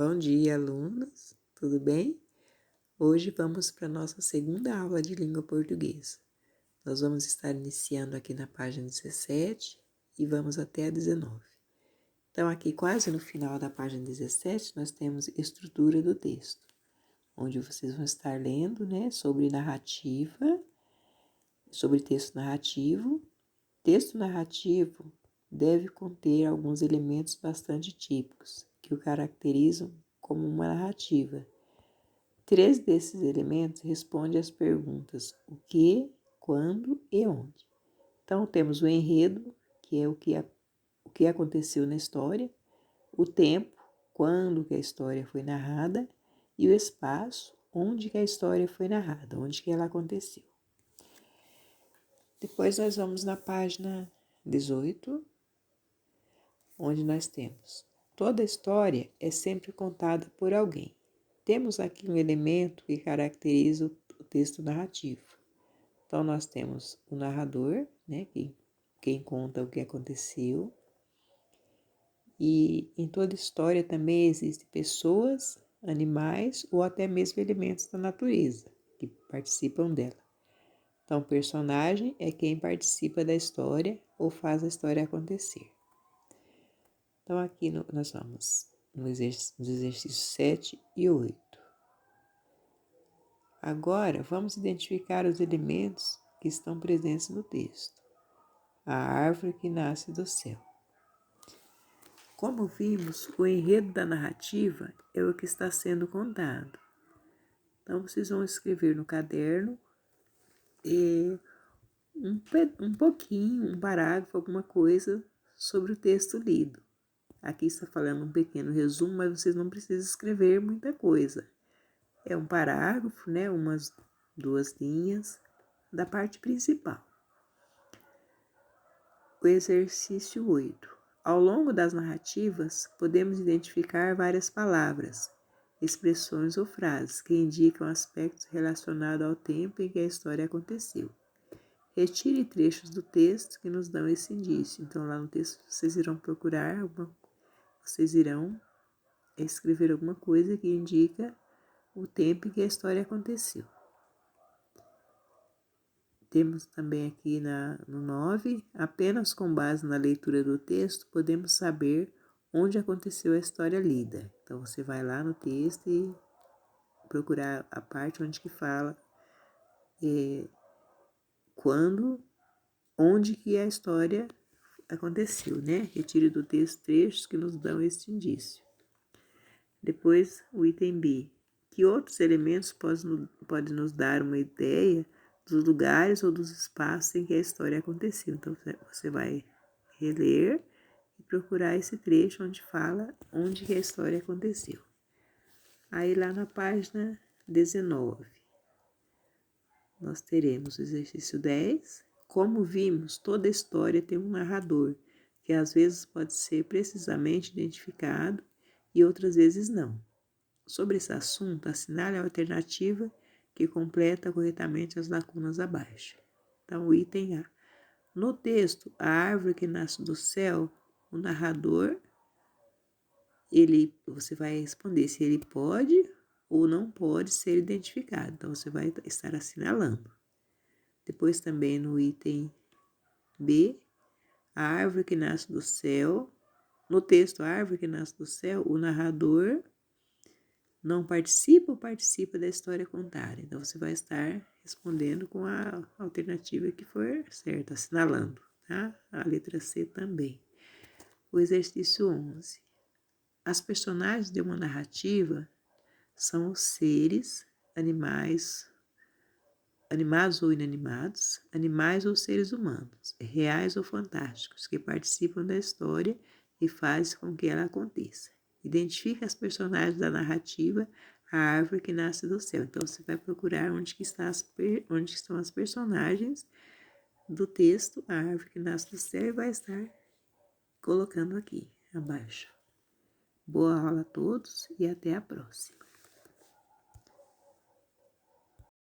Bom dia, alunos! Tudo bem? Hoje vamos para a nossa segunda aula de língua portuguesa. Nós vamos estar iniciando aqui na página 17 e vamos até a 19. Então, aqui quase no final da página 17, nós temos estrutura do texto, onde vocês vão estar lendo, sobre narrativa, sobre texto narrativo. Texto narrativo deve conter alguns elementos bastante típicos, que o caracterizam como uma narrativa. 3 desses elementos respondem às perguntas o que, quando e onde. Então, temos o enredo, que é o que aconteceu na história, o tempo, quando que a história foi narrada, e o espaço, onde que a história foi narrada, onde que ela aconteceu. Depois nós vamos na página 18, onde nós temos: toda história é sempre contada por alguém. Temos aqui um elemento que caracteriza o texto narrativo. Então, nós temos o narrador, quem conta o que aconteceu. E em toda história também existem pessoas, animais ou até mesmo elementos da natureza que participam dela. Então, o personagem é quem participa da história ou faz a história acontecer. Então, aqui nós vamos nos exercícios 7 e 8. Agora, vamos identificar os elementos que estão presentes no texto. A árvore que nasce do céu. Como vimos, o enredo da narrativa é o que está sendo contado. Então, vocês vão escrever no caderno um pouquinho, um parágrafo, alguma coisa sobre o texto lido. Aqui está falando um pequeno resumo, mas vocês não precisam escrever muita coisa. É um parágrafo, umas 2 linhas da parte principal. O exercício 8. Ao longo das narrativas, podemos identificar várias palavras, expressões ou frases que indicam aspectos relacionados ao tempo em que a história aconteceu. Retire trechos do texto que nos dão esse indício. Então, lá no texto, vocês irão escrever alguma coisa que indica o tempo em que a história aconteceu. Temos também aqui no 9, apenas com base na leitura do texto, podemos saber onde aconteceu a história lida. Então, você vai lá no texto e procurar a parte onde que fala onde que a história aconteceu, Retire do texto trechos que nos dão este indício. Depois, o item B. Que outros elementos podem nos dar uma ideia dos lugares ou dos espaços em que a história aconteceu? Então, você vai reler e procurar esse trecho onde fala onde que a história aconteceu. Aí, lá na página 19, nós teremos o exercício 10. Como vimos, toda história tem um narrador, que às vezes pode ser precisamente identificado e outras vezes não. Sobre esse assunto, assinale a alternativa que completa corretamente as lacunas abaixo. Então, o item A. No texto, a árvore que nasce do céu, o narrador, você vai responder se ele pode ou não pode ser identificado. Então, você vai estar assinalando. Depois também no item B, a árvore que nasce do céu. No texto, a árvore que nasce do céu, o narrador não participa ou participa da história contada. Então, você vai estar respondendo com a alternativa que for certa, assinalando, tá? A letra C também. O exercício 11. As personagens de uma narrativa são os seres, animados ou inanimados, animais ou seres humanos, reais ou fantásticos, que participam da história e fazem com que ela aconteça. Identifique as personagens da narrativa, a árvore que nasce do céu. Então, você vai procurar onde estão as personagens do texto, a árvore que nasce do céu, e vai estar colocando aqui abaixo. Boa aula a todos e até a próxima.